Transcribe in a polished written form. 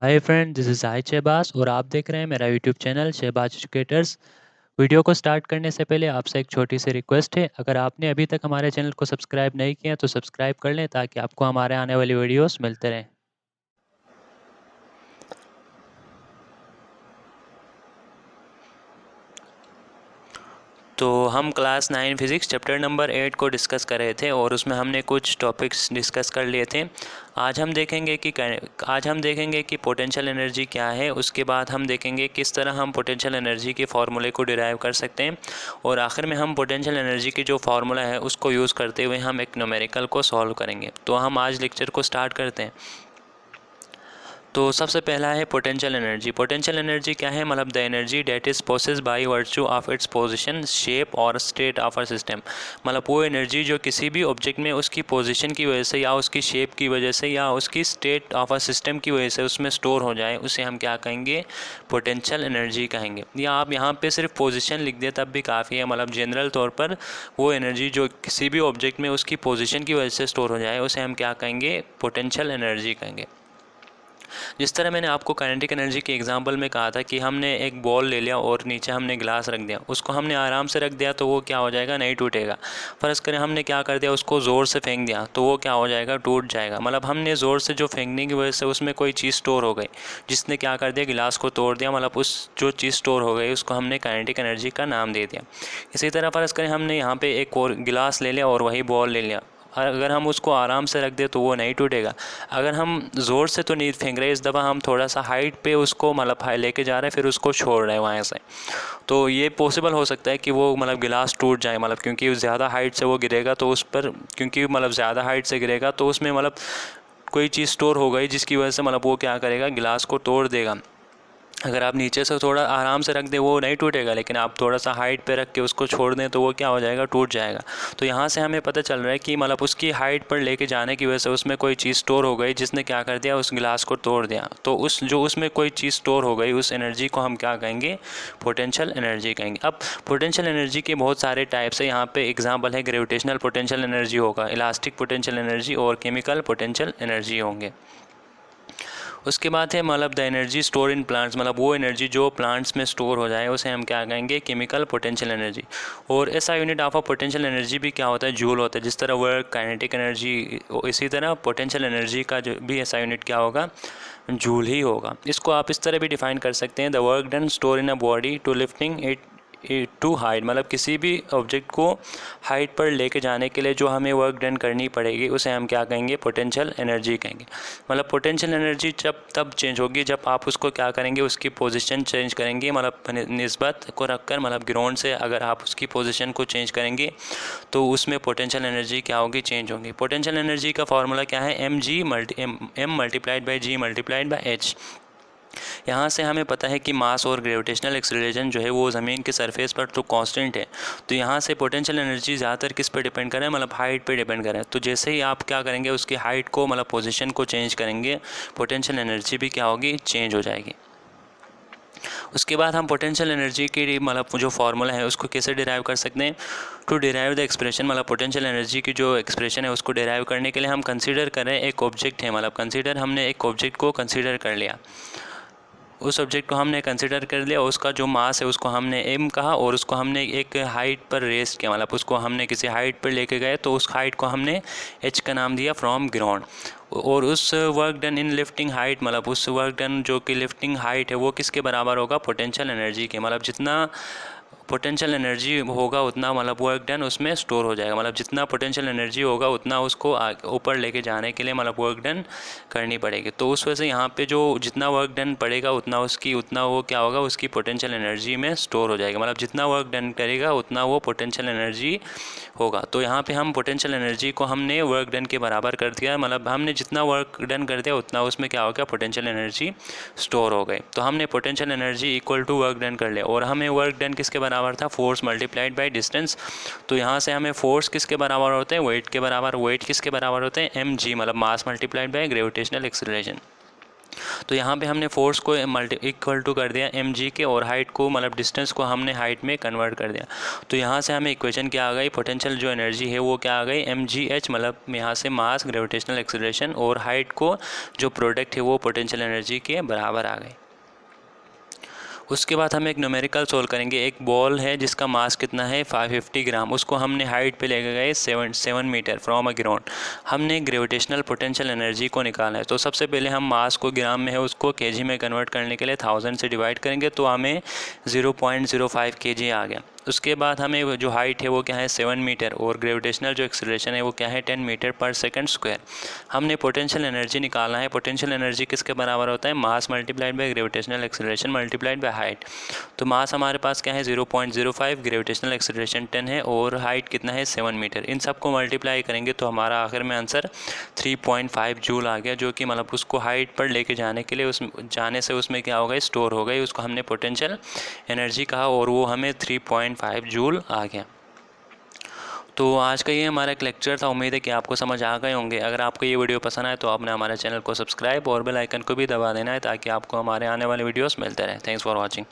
Hi friend, this is Sahid Shahbaz और आप देख रहे हैं मेरा YouTube channel Shahbaz educators. Video को स्टार्ट करने से पहले आपसे एक छोटी सी रिक्वेस्ट है, अगर आपने अभी तक हमारे चैनल को सब्सक्राइब नहीं किया तो सब्सक्राइब कर लें ताकि आपको हमारे आने वाली वीडियोस मिलते रहें। तो हम क्लास 9 फिज़िक्स चैप्टर नंबर 8 को डिस्कस कर रहे थे और उसमें हमने कुछ टॉपिक्स डिस्कस कर लिए थे। आज हम देखेंगे कि पोटेंशियल एनर्जी क्या है। उसके बाद हम देखेंगे किस तरह हम पोटेंशियल एनर्जी के फार्मूले को डिराइव कर सकते हैं और आखिर में हम पोटेंशियल एनर्जी की जो फार्मूला है उसको यूज़ करते हुए हम एक न्यूमेरिकल को सॉल्व करेंगे। तो हम आज लेक्चर को स्टार्ट करते हैं। तो सबसे पहला है पोटेंशियल एनर्जी। पोटेंशियल एनर्जी क्या है? मतलब the energy that is possess by virtue of its position, shape और स्टेट ऑफ अ सिस्टम। मतलब वो एनर्जी जो किसी भी ऑब्जेक्ट में उसकी पोजीशन की वजह से या उसकी शेप की वजह से या उसकी स्टेट ऑफ अ सिस्टम की वजह से उसमें स्टोर हो जाए, उसे हम क्या कहेंगे? पोटेंशियल एनर्जी कहेंगे। या आप यहाँ पे सिर्फ पोजीशन लिख दें तब भी काफ़ी है। मतलब जनरल तौर पर वो एनर्जी जो किसी भी ऑब्जेक्ट में उसकी पोजीशन की वजह से स्टोर हो जाए उसे हम क्या कहेंगे? पोटेंशियल एनर्जी कहेंगे। जिस तरह मैंने आपको काइनेटिक एनर्जी के एग्जांपल में कहा था कि हमने एक बॉल ले लिया और नीचे हमने ग्लास रख दिया, उसको हमने आराम से रख दिया तो वो क्या हो जाएगा? नहीं टूटेगा। फ़र्ज़ करें हमने क्या कर दिया, उसको ज़ोर से फेंक दिया तो वो क्या हो जाएगा? टूट जाएगा। मतलब हमने ज़ोर से जो फेंकने की वजह से उसमें कोई चीज़ स्टोर हो गई जिसने क्या कर दिया? गिलास को तोड़ दिया। मतलब उस जो चीज़ स्टोर हो गई उसको हमने काइनेटिक एनर्जी का नाम दे दिया। इसी तरह फ़र्ज़ करें हमने यहाँ पे एक और गिलास ले लिया और वही बॉल ले लिया। अगर हम उसको आराम से रख दें तो वो नहीं टूटेगा। अगर हम ज़ोर से तो नहीं फेंक रहे, इस दफ़ा हम थोड़ा सा हाइट पे उसको मतलब लेके जा रहे हैं, फिर उसको छोड़ रहे हैं वहाँ से, तो ये पॉसिबल हो सकता है कि वो मतलब गिलास टूट जाए। मतलब क्योंकि ज़्यादा हाइट से वो गिरेगा तो उस पर, क्योंकि मतलब ज़्यादा हाइट से गिरेगा तो उसमें मतलब कोई चीज़ स्टोर हो गई जिसकी वजह से मतलब वो क्या करेगा? गिलास को तोड़ देगा। अगर आप नीचे से थोड़ा आराम से रख दें वो नहीं टूटेगा, लेकिन आप थोड़ा सा हाइट पे रख के उसको छोड़ दें तो वो क्या हो जाएगा? टूट जाएगा। तो यहाँ से हमें पता चल रहा है कि मतलब उसकी हाइट पर लेके जाने की वजह से उसमें कोई चीज़ स्टोर हो गई जिसने क्या कर दिया? उस गिलास को तोड़ दिया। तो उसमें कोई चीज़ स्टोर हो गई उस एनर्जी को हम क्या कहेंगे? पोटेंशियल एनर्जी कहेंगे। अब पोटेंशियल एनर्जी के बहुत सारे टाइप्स है। यहाँ पे एग्जाम्पल है ग्रेविटेशनल पोटेंशियल एनर्जी होगा, इलास्टिक पोटेंशियल एनर्जी और केमिकल पोटेंशियल एनर्जी होंगे। उसके बाद है मतलब the energy store in plants. मतलब वो एनर्जी जो प्लांट्स में स्टोर हो जाए उसे हम क्या कहेंगे? Chemical potential energy. और ऐसा unit of a potential energy भी क्या होता है? जूल होता है। जिस तरह वर्क, काइनेटिक एनर्जी, इसी तरह पोटेंशियल एनर्जी का जो भी ऐसा यूनिट क्या होगा? जूल ही होगा। इसको आप इस तरह भी डिफाइन कर सकते हैं, the work done store in a body to lifting it to height. मतलब किसी भी ऑब्जेक्ट को हाइट पर लेके जाने के लिए जो हमें वर्क डन करनी पड़ेगी उसे हम क्या कहेंगे? पोटेंशियल एनर्जी कहेंगे। मतलब पोटेंशियल एनर्जी जब तब चेंज होगी जब आप उसको क्या करेंगे? उसकी पोजीशन चेंज करेंगे। मतलब निस्बत को रखकर, मतलब ग्राउंड से अगर आप उसकी पोजीशन को चेंज करेंगे तो उसमें पोटेंशियल एनर्जी क्या होगी? चेंज होगी। पोटेंशियल एनर्जी का फॉर्मूला क्या है? M multiplied by G multiplied by H. यहाँ से हमें पता है कि मास और ग्रेविटेशनल एक्सीलरेशन जो है वो ज़मीन के सरफेस पर तो कांस्टेंट है। तो यहाँ से पोटेंशियल एनर्जी ज़्यादातर किस पर डिपेंड करें? मतलब हाइट पे डिपेंड करें। तो जैसे ही आप क्या करेंगे? उसकी हाइट को मतलब पोजीशन को चेंज करेंगे, पोटेंशियल एनर्जी भी क्या होगी? चेंज हो जाएगी। उसके बाद हम पोटेंशियल एनर्जी की मतलब जो फार्मूला है उसको कैसे डिराइव कर सकते हैं? टू डिराइव द एक्सप्रेशन, मतलब पोटेंशियल एनर्जी की जो एक्सप्रेशन है उसको डिराइव करने के लिए हम कंसीडर करें एक ऑब्जेक्ट है। मतलब हमने एक ऑब्जेक्ट को कंसीडर कर लिया, उस ऑब्जेक्ट को हमने कंसिडर कर लिया, उसका जो मास है उसको हमने एम कहा और उसको हमने एक हाइट पर रेस्ट किया। मतलब उसको हमने किसी हाइट पर लेके गए तो उस हाइट को हमने एच का नाम दिया फ्रॉम ग्राउंड। और उस work done in lifting height, मतलब उस वर्क डन जो कि लिफ्टिंग हाइट है वो किसके बराबर होगा? पोटेंशियल एनर्जी के। मतलब जितना पोटेंशियल एनर्जी होगा उतना मतलब वर्क डन उसमें स्टोर हो जाएगा। मतलब जितना पोटेंशियल एनर्जी होगा उतना उसको ऊपर लेके जाने के लिए मतलब वर्क डन करनी पड़ेगी। तो उस वजह से यहाँ पे जो जितना वर्क डन पड़ेगा उतना वो क्या होगा? उसकी पोटेंशियल एनर्जी में स्टोर हो जाएगा। मतलब जितना वर्क डन करेगा उतना वो पोटेंशियल एनर्जी होगा। तो यहाँ पे हम पोटेंशियल एनर्जी को हमने वर्क डन के बराबर कर दिया। मतलब हमने जितना वर्क डन कर दिया उतना उसमें क्या हो गया? पोटेंशियल एनर्जी स्टोर हो गई। तो हमने potential energy equal to work done कर लिया। और हमें वर्क डन किसके बराबर था? Force multiplied by distance. तो यहाँ से हमें फोर्स किसके बराबर होते हैं? वेट के बराबर। वेट किसके बराबर होते हैं? mg, मतलब mass multiplied by gravitational acceleration. तो यहाँ पे हमने फोर्स को इक्वल टू कर दिया mg के, और हाइट को मतलब डिस्टेंस को हमने हाइट में कन्वर्ट कर दिया। तो यहाँ से हमें इक्वेशन क्या आ गई, पोटेंशियल जो एनर्जी है वो क्या आ गई, mgh, मतलब यहाँ से मास, ग्रेविटेशनल एक्सीलरेशन, और हाइट को जो प्रोडक्ट है वो पोटेंशियल एनर्जी के बराबर आ गई। उसके बाद हम एक न्यूमेरिकल सोल्व करेंगे। एक बॉल है जिसका मास कितना है 550 ग्राम, उसको हमने हाइट पे लेके गए 7 मीटर फ्रॉम अ ग्राउंड। हमने ग्रेविटेशनल पोटेंशियल एनर्जी को निकालना है। तो सबसे पहले हम मास को ग्राम में है उसको केजी में कन्वर्ट करने के लिए 1000 से डिवाइड करेंगे, तो हमें 0.05 kg आ गया। उसके बाद हमें जो हाइट है वो क्या है 7 मीटर, और ग्रेविटेशनल जो एक्सीलरेशन है वो क्या है 10 मीटर पर सेकंड स्क्वायर। हमने पोटेंशियल एनर्जी निकालना है। पोटेंशियल एनर्जी किसके बराबर होता है, mass multiplied by gravitational acceleration multiplied by height. तो मास हमारे पास क्या है 0.05, ग्रेविटेशनल एक्सीलरेशन 10 है, और हाइट कितना है 7 मीटर। इन सबको मल्टीप्लाई करेंगे तो हमारा आखिर में आंसर 3.5 जूल आ गया, जो कि मतलब उसको हाइट पर लेके जाने के लिए उस जाने से उसमें क्या हो गई, स्टोर हो गई। उसको हमने पोटेंशियल एनर्जी कहा, और वो हमें 3.5 जूल आ गया। तो आज का ये हमारा एक लेक्चर था। उम्मीद है कि आपको समझ आ गए होंगे। अगर आपको ये वीडियो पसंद आए तो आपने हमारे चैनल को सब्सक्राइब और बेल आइकन को भी दबा देना है, ताकि आपको हमारे आने वाले वीडियोस मिलते रहें। Thanks for watching.